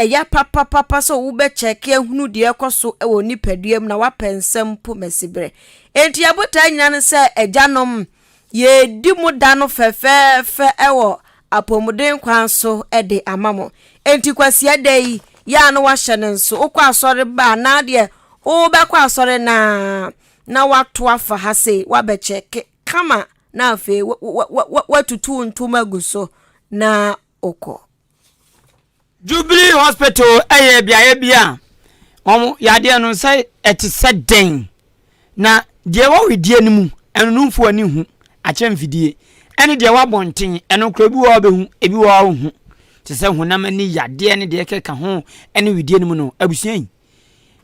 [SPEAKER 2] ya papa so wo be check ehunu de ekoso e wo nipaduam na wapensem po mesibre enti abota nyina ne se ejanom ye di mu da no fefe ewo apomodin kwan so e de amamo enti kwasi adai ya no wahye nso okwa asore ba na de o be kwa asore na watu afa ha sei wa be check kama na afi watutu ntuma guso na oko
[SPEAKER 1] Jubilee Hospital eye bia yade no sai etise den na de wo wedie ni mu enu numfu ani hu ache mfidie ene de wa bonten eno kra bi wo be hu ebi wo hu tese hunam ani yade ne de keka ho ene wedie ni mu no abusian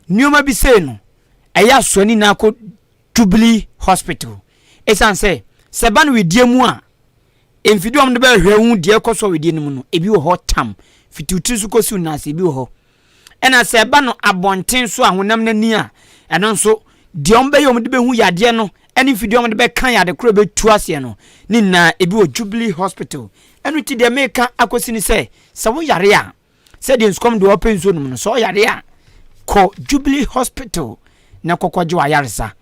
[SPEAKER 1] nioma bi sei no eya soani na ko Jubilee Hospital esan say seban wedie mu a emfidie om de be hwehu de ekoso wedie ni mu no ebi wo ho tam fitutu su kosi na se bi wo ho ena seba no abonten so ahonam nani a eno nso de om be yom de be hu yade no ene fidie om de be kan yade kro be tu ase no ni na ebi wo Jubilee Hospital enu ti de meka akosi ni se wo yare a se de nskom de open so no so yare a ko Jubilee Hospital na kokwaje wa yaresa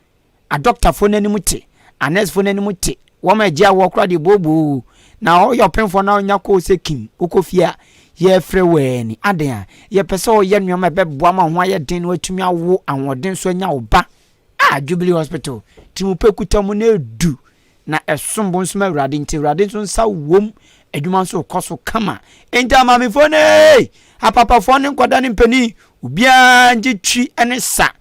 [SPEAKER 1] a doctor fo nani muti a nurse fo nani muti wo ma gia wo kra de bobo na o yo penfo na onya ko sekim ukofia ye freweni aden ye pese o ye nwoma beboa ma ho aye den watumi awo anwoden so nya oba Jubilee Hospital timupe kutamu na edu na esombo nsoma awrade nti awrade so nsa wom adwuma so koso kama enta mamefo ne apapafo ne nkoda ne mpani ubia nje twi ene sa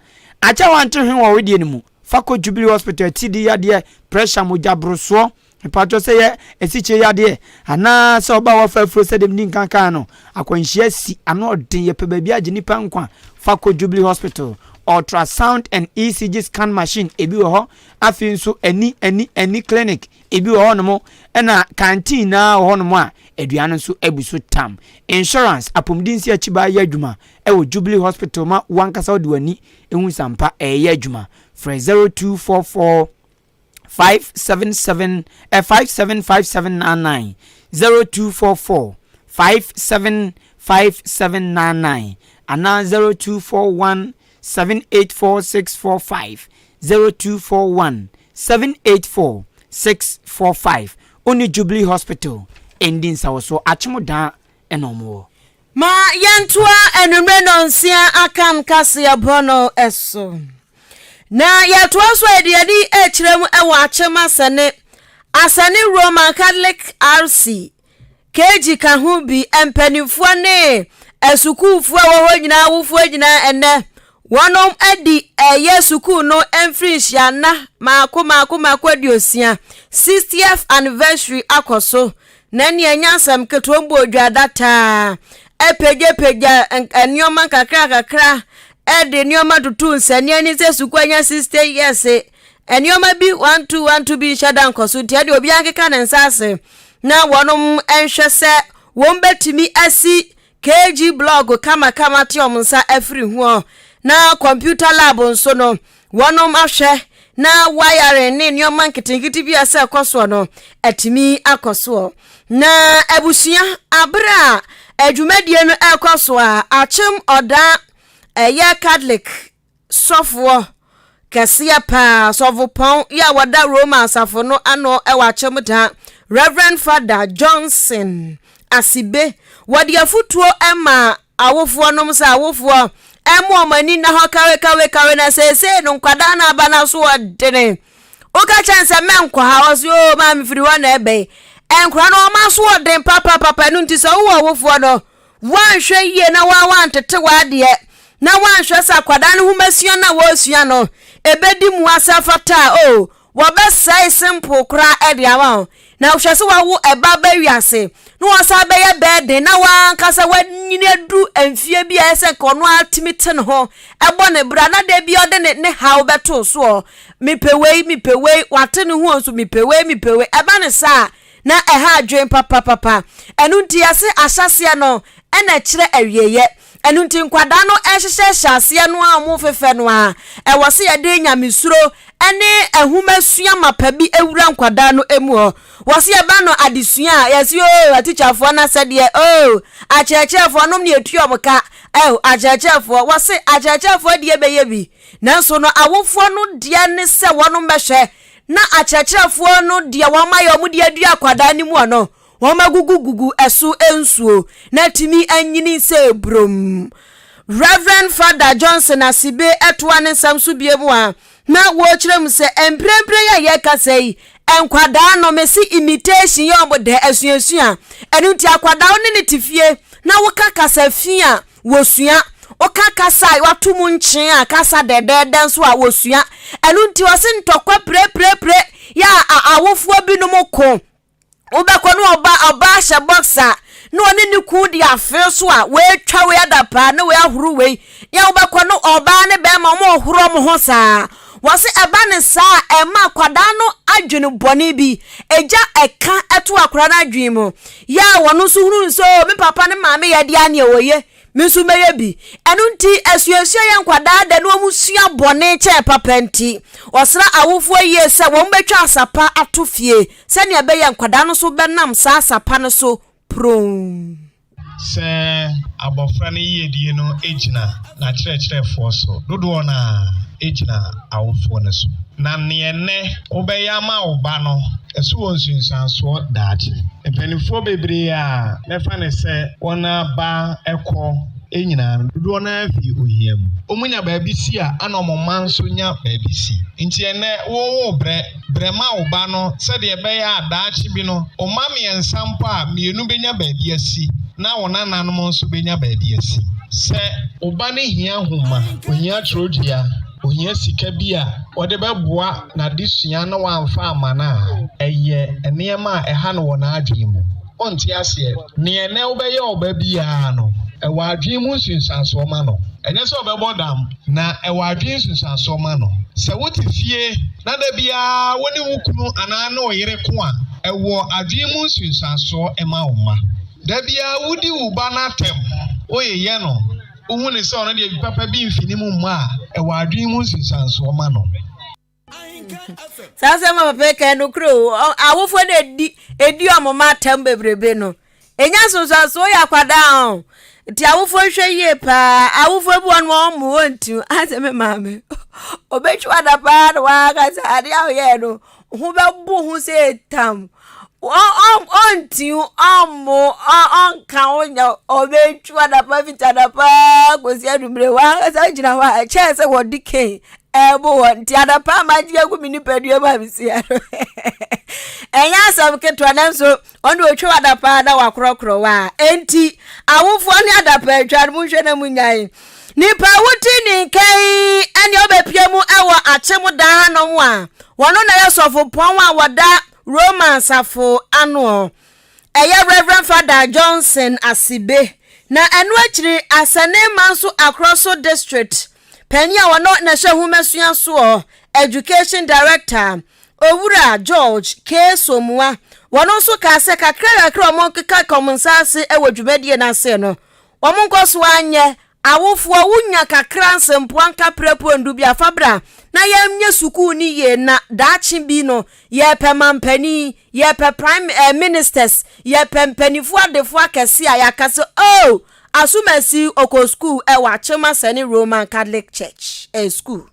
[SPEAKER 1] acha wante hwen wo wedie ne mu fako Jubilee Hospital tidi yade pressure moja broso pato se ye esiche yade ana se oba wa fafro se dem ni nkankan no akwanhia si ano odin ye pe baabi age nipa nkwa fako Jubilee Hospital ultrasound and ECG scan machine ebi wɔ hɔ afei nso any clinic ebi wɔ hɔ no mo ɛna canteen na wɔ hɔ no mo a aduane nso ebuso tam insurance apomdinsi achiba yɛ adwuma ɛwɔ Jubilee Hospital ma wankasa odi wani ehu sampa ɛyɛ adwuma for 0244 577 575799 0244 575799 ana 0241 784645 0241 784645 oni Jubilee Hospital ending sawoso achemoda enomo
[SPEAKER 2] ma yentua enumre nonsia Ahenkan Kasiebo no eso na yatoa so ediadi echirem ewo achema asane Roman Catholic RC keji ka hu bi empanifo ne esukuufo wo nyina wofo nyina enne wonom edi yesuku no emfrinhia na maako adiosia 60th anniversary akoso na ne anyasam ketombo odwadata epegepeja enioma kakra edi nioma tutu nsane ani se suku anya 60 years enioma bi 1212 bi shadan koso ti ade obi ankeka ne nsase na wonom enhwe se wombetimi asi KG blog kama ti omunsa afri ho na computer lab nso no wonom ahwe na wiring ne nioma nketenkete bi ase akoso no atimi akoso na abusia abra adwumadie no akoso a achem oda eye Catholic sofo kasiya pa sofopon ya wada Roma asafo no ano ewa achem da Reverend Father Johnson Asibe wadi afutuo ema awofo nom sa awofo emo mani na ho kawe na sese no nkwada na aba na so odene oka chance menkwa ha oso o ma mfiri ho na ebe enkwa no ma so oden papa no nti so wo awofo no wanhwe yie na wantete wade na wanhwe sa kwada no humasua na wosua no ebedi mu asafata o wobesai simple kra ede awa na hwese wawo eba ba wiase no wasa be ye bed na wan kasa wanyine du amfie bia ese kono atimite ne ho ebo ne bra na de bia ode ne hawo beto so mipewei wate ne ho so mipewei eba ne sa na eha adwen papa enu nti ase ahyase no ena kire awieye enu nti nkwada no ehyehyɛ hyase no a mo fefe no a ewose ye de nyamesuro ene ehumesua mapabi ewura nkwada no emu ho wose ye ba no adesua yesi o atichafo na sede o achechefo no ne etuomoka achechefo wose achechefo de beye bi nanso no awofo no de ne se wono mehwe na achechefo no de wamayo mu de adu akwada ni mu no wamagugugugu esu ensuo na timi anyini se brom Reverend Father Johnson Asibe etwa ne samsu biemu a na wo kirem se emprempre ya ye kasei enkwada no mesi imitation ye obode asuasua enu ti akwada wo ne tifie na wo kakasa fia wosua o kakasa watumu nchen a kasa dedede nso a wosua enu ti wose ntokwa pre ya awofo binom ko ubekọ no oba hye boxer no oni ni ku di afe so a we twa we adapa na we ahuru we ya ubekọ no oba ne be ma mo ohuro mo ho saa wose eba ne saa ema kwada no adwene bone bi eja eka eto akora na adwen mu ya wono so huru so me papa ne maame ye dia ne woye minsu meye bi enu nti asuasua ye nkwada da no amusua bone che papa nti osra awofo ye se wo mbetwa asapa atofie se ne be ye nkwada no so benam sa asapa no so prom
[SPEAKER 8] se abofra ne yedie no ejina na kyerɛkyerɛfo so dodo na ejina awofo ne so na ne obeyama oba no esu wonsunsanso daati epenifo bebre a mefa ne se wona ba ekọ enyina dodo na afi ohiam omunya baabi si a ana omoman so nya baabi si nti ene wo brema oba no se de be ya daachi bi no omame ensampo a mienu benya baabi asi na wona nanom nso benya baabi asi se oba ne hia homa ohia trodia ohia sika bi a wode beboa na disua na wamfa amana eye enema eha no wona adwen mu onti ase ne ene obeye oba bi a no ɛwɔ adwene mu nsunsuansoɔ ma no ɛnyɛ sɛ ɔbɛbɔ dam na ɛwɔ adwene nsunsuansoɔ ma no sɛ wote fie na da biara wo ne wo kunu anaa na ɔyere ko a ɛwɔ adwene mu nsunsuansoɔ ɛma wo ma da biara wodi wo ba no atɛm woyɛyɛ no wohu ne sɛ ɔno deɛ papa bi mfini mu mma a ɛwɔ adwene mu nsunsuansoɔ ma no
[SPEAKER 2] sasa mama peke no kro awofo na edi omoma tem bebrebe no enya so ya kwada o ti awofo hwe yie pa awofo bu on mo wontu aseme mame obetwa da pa wa ka sa ade aye no hu be bu hu se tam on ka onya obetwa da pa vita da pa ko si adumre wa ka sa jina wa che se wo dike ebo nti adapa maji agu mini pedue ma bisia enya asam ketwa na so ono otwe adapa da wakrokro wa enti awofo ne adapa atwa mu hwe na munyai nipa wuti ni kai ene obepie mu ewo achemu da no mu a wono na yesofo pon wa woda romance afo ano eye Reverend Father Johnson Asibe na enu akiri asane manso across district Penya wano na hwehumesua so education director Owura George K Somua wano so ka se kakra omonkeka komensase ewo dwumadie na se no omonkoso anye awofo wunya kakra nsempo anka prepo ndu bia fabra na yemnya suku ni ye na dachi bi no ye pe mampani ye pe prime ministers ye pe mpanifo adefo akese a yakase oh Asumesi oko school ewa chema seni Roman Catholic Church school.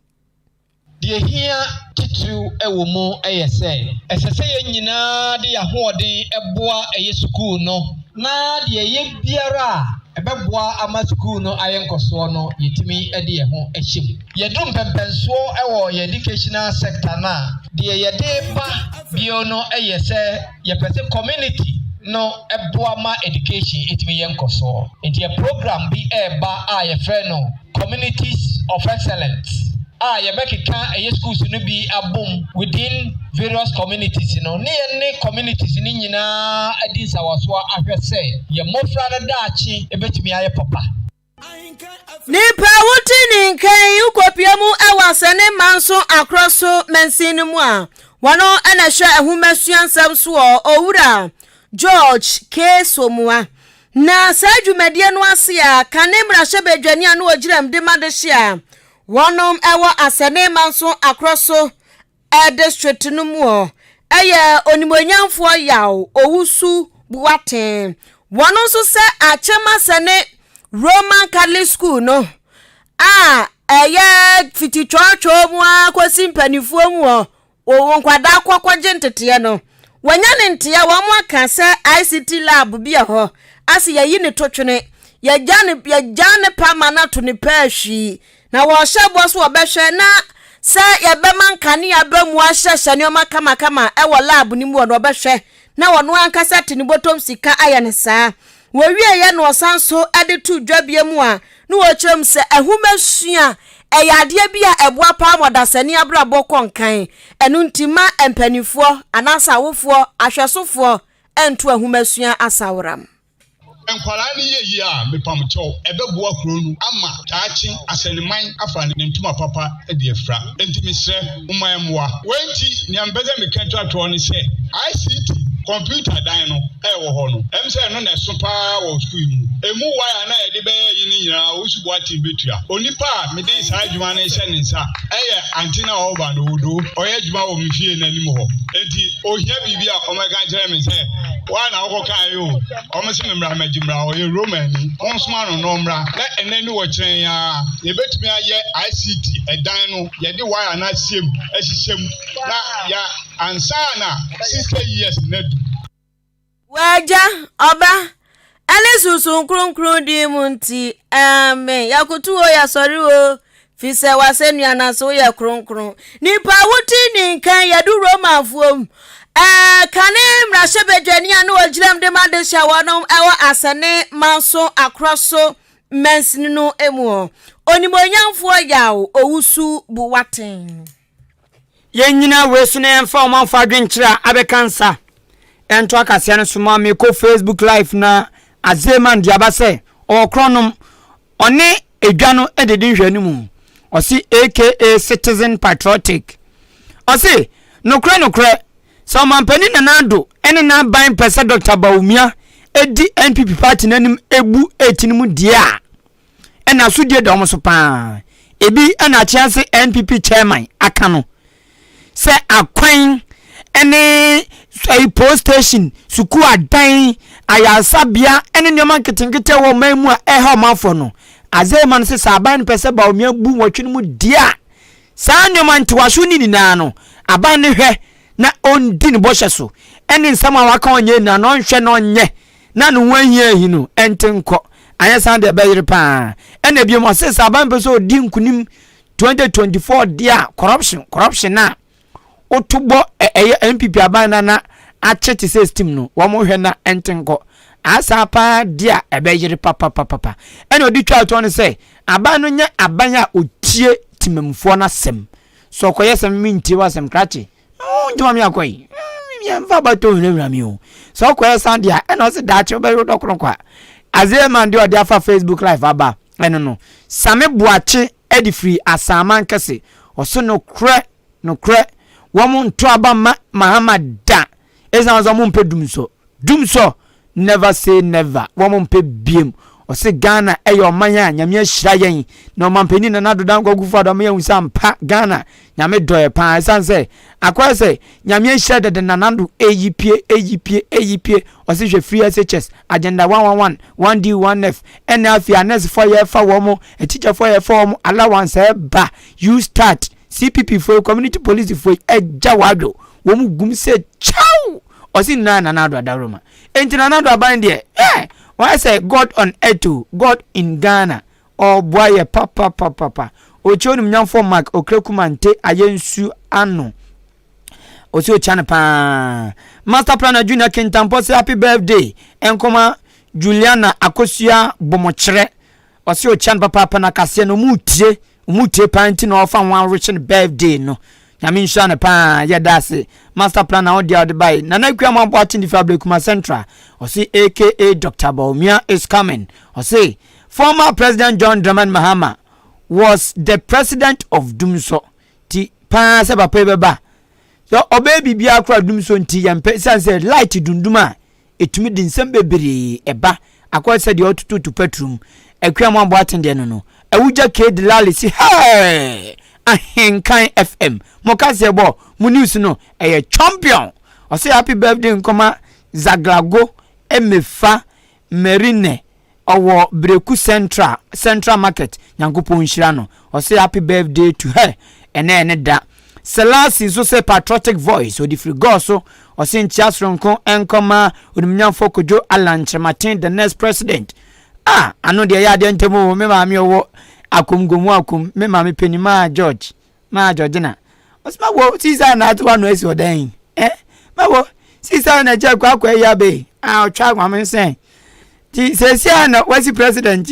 [SPEAKER 8] Die hia titu ewo mu eyese. Esese ye nyina de yahoden eboa eye school no. Na de ye biara ebeboa ama school no ayenkoso no yetimi ede ye ho ehyem. Yedum pempenso ewo ye educational sector na de ye de ba bio no eyese ye pese community no eboama education itimi yenkoso enti a program bi eba a ye frɛ no communities of excellence ye mekeka eye schools no bi abom within various communities no ne communities ni nyina adi sawaso ahwɛ sɛ ye mofra na daachi ebetimi aye papa
[SPEAKER 2] nipa wuti ni nkan ukopia mu awasane manso across mensini mu a wono na hwɛ ehumesua nsɛm so Owura George K Somua na sadwumadie no ase a kanemra hyebedwani anu ogiram de madehia wonom ewo asane manso akroso district no mu eye onimonyamfo yaw owusu buwaten wono so se achema sane Roman Catholic School no eye fiti churcho mu akosi mpanifo mu o nkwada kwakwaje ntete no wanyane ntia wa mu aka se ICT lab bi ho ase yayi ne totwene ya jane pa mana to ne pahwi na wo hyebo so obehwe na se ya be mankane ya ba mu ahyehye ne oma kama e wo lab ni mu wo obehwe na wo no ankasa tini botom sika aye ne saa wo wie ye no sanso ade tu dwabie mu a no wo kyerem se ehumesua eyade bia eboa pa modasani abrabo konkan enu ntima empanifo anasa wofo ahwesofo entu ahumesua asawram
[SPEAKER 9] enkwala ni yeyi a mepamcho ebeboa kronu ama taachi aseniman afa ne ntuma papa e de afra entimisre umayamwa wenti nyambeze mekanto ato ne se ICT computer dan no wo ho no em say no na so pa wo school mu emu wire na ye de be yi ni nyina wo subo ati betua onipa me de sa adwuma na hye ne nsa antina o ba no wodo oye adwuma wo mfie na nim ho enti ohia bibia o mega kire me say wa na wo kan yo o me se memra magimra o ye Roman ni on sma no no mra na enani wo kire ya ye betumi aye ICT edan no ye de wire na siem ehyehyem na ya ansana 60 years nedu
[SPEAKER 2] waja oba Susun krunkru di munti amen yakutuo ya sori o fi se wasenu anaso ya krunkru nipa wuti ni nkan yadu Roma fuom kane mrashebedwani anu ogiram de madesha wonom ewo asane manso akroso mensinu emu onimonyamfo yawo owusu buwaten
[SPEAKER 1] yenyina wesu na emfa omanfo adwenkyira abekansa ento akasia no soma me ko Facebook live na Azeman diabase o kronom one edwa no ededi nhwanu mu osi aka citizen patriotic osi nokre so mampani nanado ene na ban pese Dr. Bawumia edi NPP party nanim ebu etinimu dia ena so die dom so pa ebi ana chance NPP chairman aka no se akwan ene post station suku adan ayasabia ene nyoma ketenkete wo mamu a eha mafo no azeman se saban pese Bawumia bu watwinimu dia sa nyoma ntiwaso ni nina no aban ne hwe na ondi ne boshe so ene nsama waka onye na no nhwe no nye na no wanhia hinu entenko anya san de bayire pa ene bi mo se saban peso odi nkunim 2024 dia corruption na otubo MPP aban na achete system no wo mo hwe na entenko asa pa dia ebayire papa ene odi twa to ne se aban no nya aban a otie timemfo na sem so koyesem minti wasem krachi njuma mi akoi mi amfa bato nwura mi o so koyesa dia ene o se dachi obayo dokro kwa azema ndi odi afa Facebook live aba ene no same buachi edi free asaman kese o so no kre wo mo nto aba Mahamada eza zo mo mpe dumso never say never wo mo mpe biem o se Ghana eyo manya nyame ahira yen na mampeni na nado dan gogu fa do me yunsa mpa Ghana nyame doye pa sanse akwa se nyame ahira de na nando AGP o se hwe free SHS agenda 111 1D 1F NF anes for year fa wo mo a teacher for year for mo allowance ba you start CPP for community police for ejawado wo mu gum se chow o se na nado adaroma enti na nado aban de why say God on earth, God in Ghana, or boy papa. Ochoni mnyamfo mark okrekumante ayensu ano. Osi ochane pa. Master Planner Junior Kintampo say happy birthday. Enkoma Juliana Akosia Bomochre. Osi ochane papa na kase no mutie panti no ofa one rich birthday no. Nyame nshane pa yedase Master Planner odi by nana kwa mambo atindi fabric kuma central osi aka Dr. Bawumia is coming osi former President John Dramani Mahama was the president of Dumso ti pa se papa beba so obebi bia akra Dumso nti yempe say light dunduma etumi di nsem bebere eba akwese de otutu petrum akwa mambo atindi no ewuja ke de lali si hey Ahenkan FM Kasiebo news no champion o say happy birthday nkoma Zaglago emefa Merine owo Breku Central Market Nyankopon Hira no o say happy birthday to her ene da Selassie so say patriotic voice o di free go so o say nchiasronko enkoma onimnyamfo Kojo Alanchematin the next president ano de ya de ntemo me ma me owo akum me mama penima George na osma wo sisa na to one esi odan ma wo sisa na je kwa ya be otwa gwa me sen ti sesia na wasi president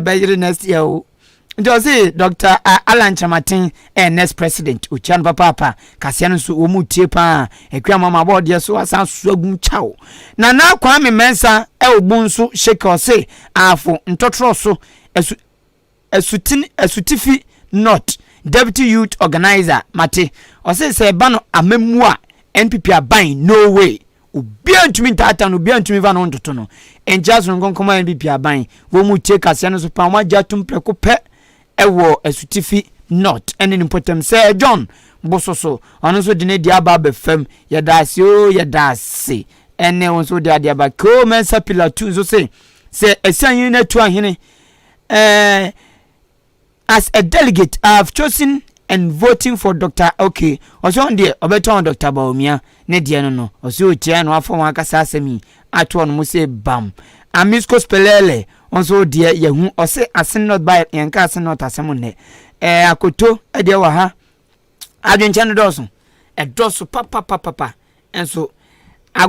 [SPEAKER 1] bayire next year o nti say Dr. Alan Chamatin next president uchan papa kase no so wo mutie pa ekwa mama board so asan so agum chawo na kwa me mensa ogbon so shake o say afo ntotro so Esutifi not deputy youth organizer mate o say bano amemu a NPP aban no way obi antumi ntata no obi antumi va no ntoto no enjas nkonkoma NPP aban wo mu tie kase no so pa ma jatum preko pe ewo Esutifi not ene nimpotem say John bososo ono so de ne dia ba be fam yedase ene won so dia ba ko mensa pillar 2 so say esian na tu ahene as a delegate, I have chosen and voting for Dr. Okay. Also on the obeton Dr. Bawumia ne dia no. Also tia no afọ wan kasa asemi ato no say bam. Amisco spelele also dia yehu ose asin not by yanka asin not asem ne. Akoto e dia wa ha. Adwenche no doso. E doso papa. Enso